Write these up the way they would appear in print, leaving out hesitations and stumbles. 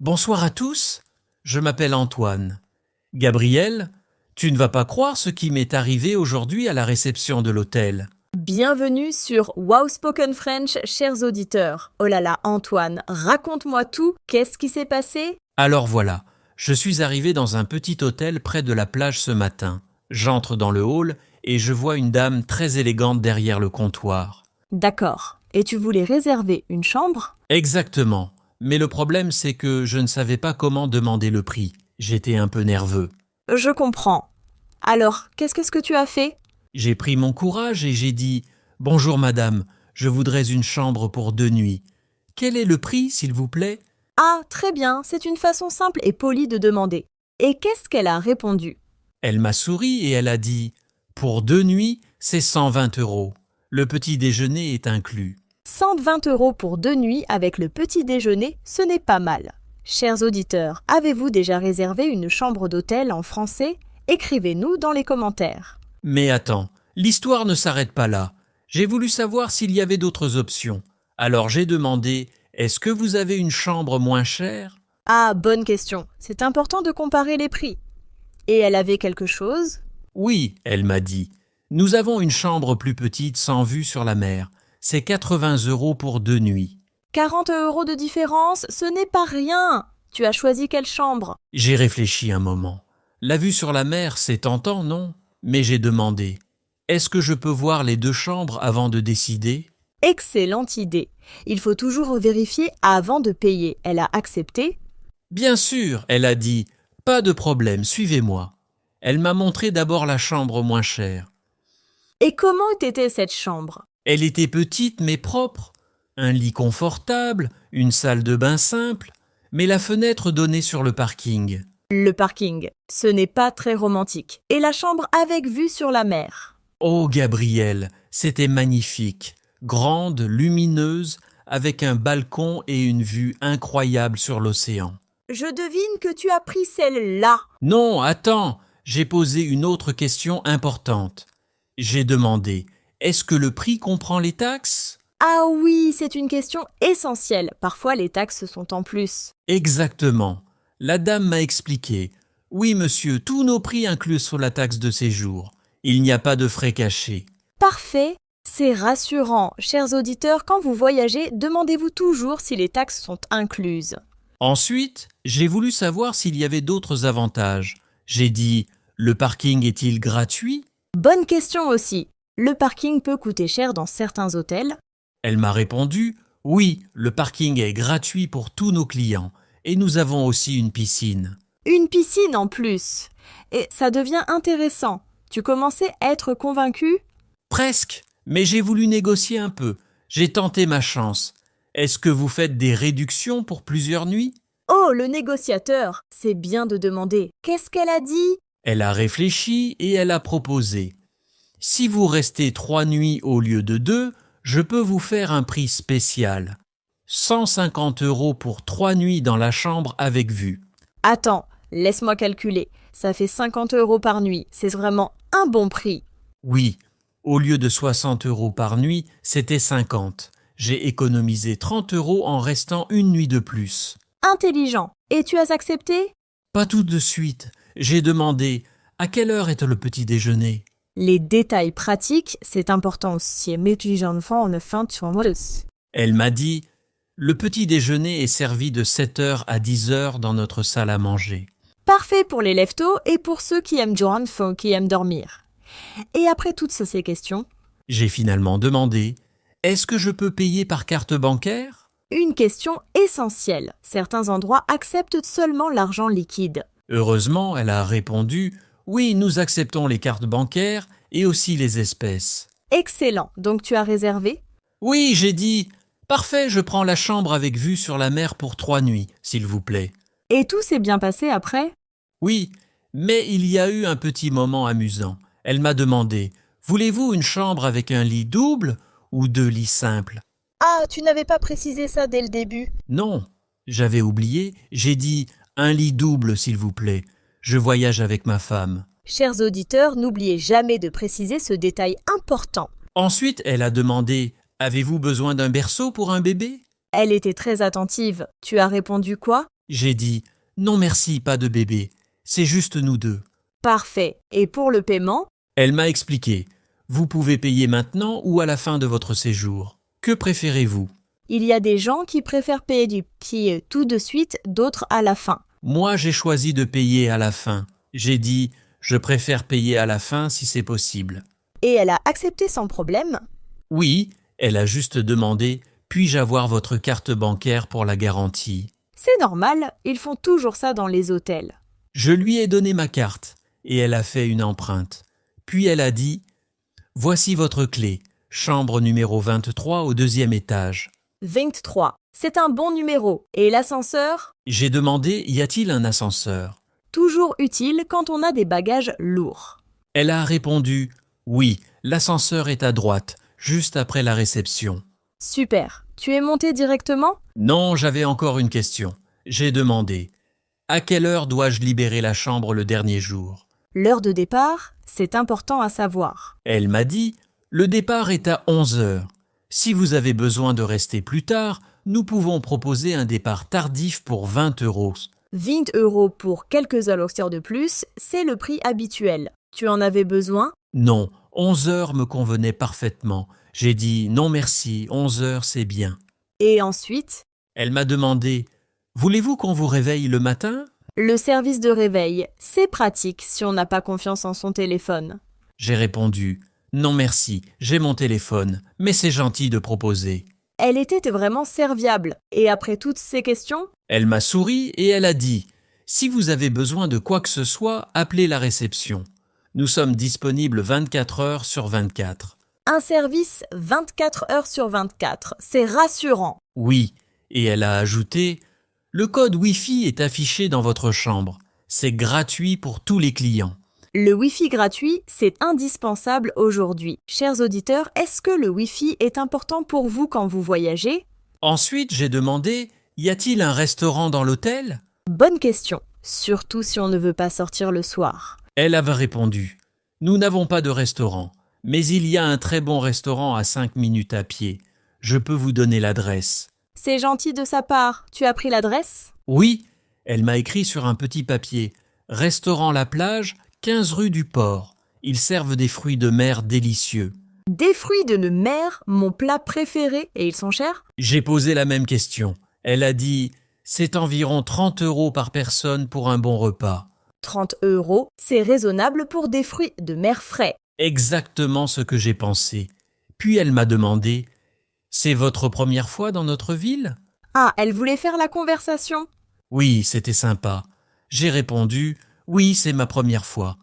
Bonsoir à tous, je m'appelle Antoine. Gabriel, tu ne vas pas croire ce qui m'est arrivé aujourd'hui à la réception de l'hôtel. Bienvenue sur Wow Spoken French, chers auditeurs. Oh là là, Antoine, raconte-moi tout. Qu'est-ce qui s'est passé? Alors voilà, je suis arrivé dans un petit hôtel près de la plage ce matin. J'entre dans le hall et je vois une dame très élégante derrière le comptoir. D'accord. Et tu voulais réserver une chambre? Exactement. Mais le problème, c'est que je ne savais pas comment demander le prix. J'étais un peu nerveux. Je comprends. Alors, qu'est-ce que tu as fait? J'ai pris mon courage et j'ai dit « Bonjour madame, je voudrais une chambre pour 2 nuits. Quel est le prix, s'il vous plaît ?» Ah, très bien, c'est une façon simple et polie de demander. Et qu'est-ce qu'elle a répondu? Elle m'a souri et elle a dit « Pour 2 nuits, c'est 120 €. Le petit déjeuner est inclus. » 120 € pour 2 nuits avec le petit déjeuner, ce n'est pas mal. Chers auditeurs, avez-vous déjà réservé une chambre d'hôtel en français? Écrivez-nous dans les commentaires. Mais attends, l'histoire ne s'arrête pas là. J'ai voulu savoir s'il y avait d'autres options. Alors j'ai demandé « Est-ce que vous avez une chambre moins chère ?» Ah, bonne question. C'est important de comparer les prix. Et elle avait quelque chose? Oui, elle m'a dit. Nous avons une chambre plus petite sans vue sur la mer. C'est 80 € pour 2 nuits. 40 € de différence, ce n'est pas rien. Tu as choisi quelle chambre? J'ai réfléchi un moment. La vue sur la mer, c'est tentant, non? Mais j'ai demandé. Est-ce que je peux voir les 2 chambres avant de décider? Excellente idée. Il faut toujours vérifier avant de payer. Elle a accepté? Bien sûr, elle a dit. Pas de problème, suivez-moi. Elle m'a montré d'abord la chambre moins chère. Et comment était cette chambre? Elle était petite mais propre. Un lit confortable, une salle de bain simple, mais la fenêtre donnait sur le parking. Le parking. Ce n'est pas très romantique. Et la chambre avec vue sur la mer. Oh Gabriel, c'était magnifique, grande, lumineuse, avec un balcon et une vue incroyable sur l'océan. Je devine que tu as pris celle-là. Non, attends, j'ai posé une autre question importante. J'ai demandé, est-ce que le prix comprend les taxes? Ah oui, c'est une question essentielle. Parfois, les taxes sont en plus. Exactement. La dame m'a expliqué. Oui, monsieur, tous nos prix incluent sur la taxe de séjour. Il n'y a pas de frais cachés. Parfait. C'est rassurant. Chers auditeurs, quand vous voyagez, demandez-vous toujours si les taxes sont incluses. Ensuite, j'ai voulu savoir s'il y avait d'autres avantages. J'ai dit, le parking est-il gratuit? Bonne question aussi. Le parking peut coûter cher dans certains hôtels. Elle m'a répondu, oui, le parking est gratuit pour tous nos clients et nous avons aussi une piscine. Une piscine en plus. Et ça devient intéressant. Tu commençais à être convaincu? Presque, mais j'ai voulu négocier un peu. J'ai tenté ma chance. Est-ce que vous faites des réductions pour plusieurs nuits? Oh, le négociateur. C'est bien de demander. Qu'est-ce qu'elle a dit? Elle a réfléchi et elle a proposé. Si vous restez 3 nuits au lieu de 2, je peux vous faire un prix spécial. 150 € pour 3 nuits dans la chambre avec vue. Attends, laisse-moi calculer. Ça fait 50 € par nuit. C'est vraiment un bon prix. Oui, au lieu de 60 € par nuit, c'était 50. J'ai économisé 30 € en restant une nuit de plus. Intelligent. Et tu as accepté? Pas tout de suite. J'ai demandé « À quelle heure est le petit déjeuner ?» Les détails pratiques, c'est important aussi. Elle m'a dit « Le petit déjeuner est servi de 7 h à 10 h dans notre salle à manger. » Parfait pour les lève-tôt et pour ceux qui aiment qui aiment dormir. Et après toutes ces questions, J'ai finalement demandé « Est-ce que je peux payer par carte bancaire ?» une question essentielle. Certains endroits acceptent seulement l'argent liquide. Heureusement, elle a répondu « Oui, nous acceptons les cartes bancaires et aussi les espèces. » Excellent. Donc tu as réservé? Oui, j'ai dit « Parfait, je prends la chambre avec vue sur la mer pour 3 nuits, s'il vous plaît. » Et tout s'est bien passé après? Oui, mais il y a eu un petit moment amusant. Elle m'a demandé « Voulez-vous une chambre avec un lit double ou 2 lits simples ?» Ah, tu n'avais pas précisé ça dès le début. Non, j'avais oublié, j'ai dit « Un lit double, s'il vous plaît. Je voyage avec ma femme. » Chers auditeurs, n'oubliez jamais de préciser ce détail important. Ensuite, elle a demandé « Avez-vous besoin d'un berceau pour un bébé ?» Elle était très attentive. Tu as répondu quoi? J'ai dit « Non merci, pas de bébé, c'est juste nous deux ». Parfait. Et pour le paiement? Elle m'a expliqué « Vous pouvez payer maintenant ou à la fin de votre séjour. Que préférez-vous » Il y a des gens qui préfèrent payer du pied tout de suite, d'autres à la fin. Moi, j'ai choisi de payer à la fin. J'ai dit « Je préfère payer à la fin si c'est possible ». Et elle a accepté sans problème. Oui, elle a juste demandé « Puis-je avoir votre carte bancaire pour la garantie ?» C'est normal, ils font toujours ça dans les hôtels. Je lui ai donné ma carte et elle a fait une empreinte. Puis elle a dit « Voici votre clé, chambre numéro 23 au 2e étage. » 23. C'est un bon numéro. Et l'ascenseur? J'ai demandé « Y a-t-il un ascenseur ?» Toujours utile quand on a des bagages lourds. Elle a répondu « Oui, l'ascenseur est à droite, juste après la réception. » Super. Tu es monté directement? Non, j'avais encore une question. J'ai demandé « À quelle heure dois-je libérer la chambre le dernier jour ?» L'heure de départ, c'est important à savoir. Elle m'a dit « Le départ est à 11 heures. Si vous avez besoin de rester plus tard, nous pouvons proposer un départ tardif pour 20 €. 20 € pour quelques allocataires de plus, c'est le prix habituel. Tu en avais besoin? Non, 11 heures me convenait parfaitement. J'ai dit « Non merci, 11 heures c'est bien. » Et ensuite? Elle m'a demandé « Voulez-vous qu'on vous réveille le matin ?» Le service de réveil, c'est pratique si on n'a pas confiance en son téléphone. J'ai répondu « Non merci, j'ai mon téléphone, mais c'est gentil de proposer. » Elle était vraiment serviable. Et après toutes ces questions? Elle m'a souri et elle a dit « Si vous avez besoin de quoi que ce soit, appelez la réception. Nous sommes disponibles 24 heures sur 24. » Un service 24 heures sur 24, c'est rassurant. Oui, et elle a ajouté « Le code Wi-Fi est affiché dans votre chambre. C'est gratuit pour tous les clients. » Le Wi-Fi gratuit, c'est indispensable aujourd'hui. Chers auditeurs, est-ce que le Wi-Fi est important pour vous quand vous voyagez? Ensuite, j'ai demandé « Y a-t-il un restaurant dans l'hôtel ?» Bonne question, surtout si on ne veut pas sortir le soir. Elle avait répondu « Nous n'avons pas de restaurant, mais il y a un très bon restaurant à 5 minutes à pied. Je peux vous donner l'adresse. » C'est gentil de sa part. Tu as pris l'adresse? Oui, elle m'a écrit sur un petit papier « Restaurant La Plage, 15 rue du Port. Ils servent des fruits de mer délicieux. » Des fruits de mer, mon plat préféré, et ils sont chers? J'ai posé la même question. Elle a dit « C'est environ 30 € par personne pour un bon repas. » 30 €, c'est raisonnable pour des fruits de mer frais. Exactement ce que j'ai pensé. Puis elle m'a demandé « C'est votre première fois dans notre ville ?» Ah, elle voulait faire la conversation? Oui, c'était sympa. J'ai répondu « Oui, c'est ma première fois.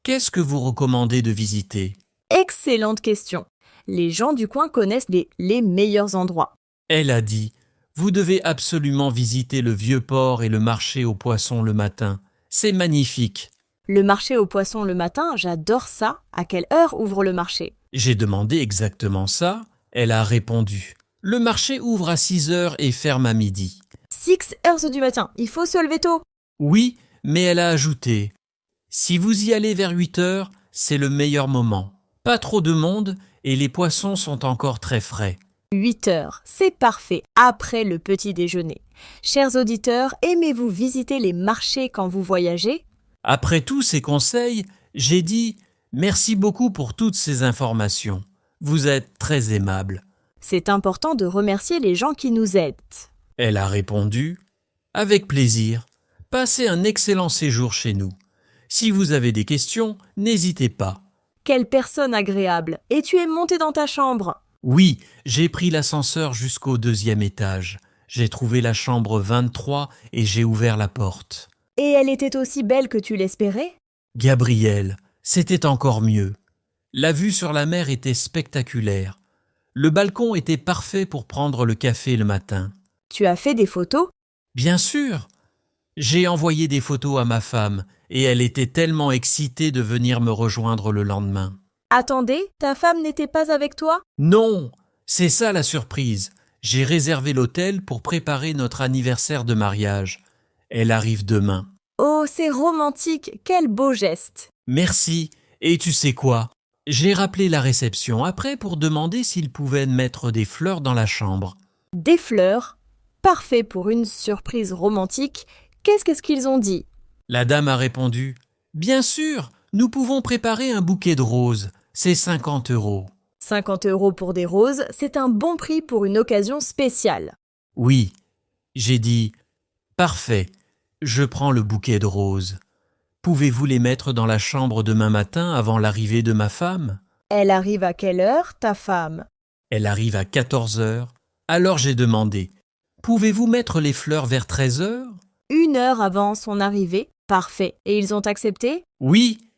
Qu'est-ce que vous recommandez de visiter ?» Excellente question. Les gens du coin connaissent les meilleurs endroits. Elle a dit « Vous devez absolument visiter le vieux port et le marché aux poissons le matin. C'est magnifique. » Le marché aux poissons le matin, j'adore ça. À quelle heure ouvre le marché? J'ai demandé exactement ça. Elle a répondu « Le marché ouvre à 6 heures et ferme à midi. » 6 heures du matin, il faut se lever tôt. Oui, mais elle a ajouté « Si vous y allez vers 8 heures, c'est le meilleur moment. Pas trop de monde et les poissons sont encore très frais. » 8 heures, c'est parfait, après le petit déjeuner. Chers auditeurs, aimez-vous visiter les marchés quand vous voyagez? Après tous ces conseils, j'ai dit « Merci beaucoup pour toutes ces informations. Vous êtes très aimable. » C'est important de remercier les gens qui nous aident. Elle a répondu « Avec plaisir. Passez un excellent séjour chez nous. Si vous avez des questions, n'hésitez pas. » Quelle personne agréable! Et tu es monté dans ta chambre? Oui, j'ai pris l'ascenseur jusqu'au 2e étage. J'ai trouvé la chambre 23 et j'ai ouvert la porte. Et elle était aussi belle que tu l'espérais? Gabriel, c'était encore mieux. La vue sur la mer était spectaculaire. Le balcon était parfait pour prendre le café le matin. Tu as fait des photos? Bien sûr. J'ai envoyé des photos à ma femme et elle était tellement excitée de venir me rejoindre le lendemain. Attendez, ta femme n'était pas avec toi? Non, c'est ça la surprise. J'ai réservé l'hôtel pour préparer notre anniversaire de mariage. Elle arrive demain. Oh, c'est romantique, quel beau geste! Merci. Et tu sais quoi? J'ai rappelé la réception après pour demander s'ils pouvaient mettre des fleurs dans la chambre. Des fleurs? Parfait pour une surprise romantique. Qu'est-ce qu'ils ont dit? La dame a répondu « Bien sûr, nous pouvons préparer un bouquet de roses. C'est 50 €. 50 € pour des roses, c'est un bon prix pour une occasion spéciale. Oui, j'ai dit « Parfait, je prends le bouquet de roses. Pouvez-vous les mettre dans la chambre demain matin avant l'arrivée de ma femme ?» Elle arrive à quelle heure, ta femme? Elle arrive à 14 heures. Alors j'ai demandé « Pouvez-vous mettre les fleurs vers 13 heures ?» 1 heure avant son arrivée. Parfait. Et ils ont accepté? Oui.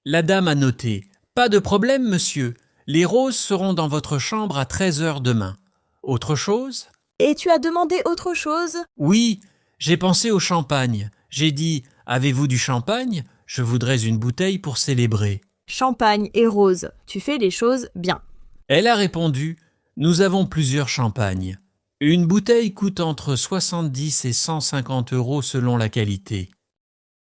La dame a noté « Pas de problème, monsieur. Les roses seront dans votre chambre à 13 heures demain. Autre chose ?» Et tu as demandé autre chose? Oui, j'ai pensé au champagne. J'ai dit « Avez-vous du champagne? Je voudrais une bouteille pour célébrer. » Champagne et roses, tu fais les choses bien. Elle a répondu « Nous avons plusieurs champagnes. Une bouteille coûte entre 70 et 150 € selon la qualité.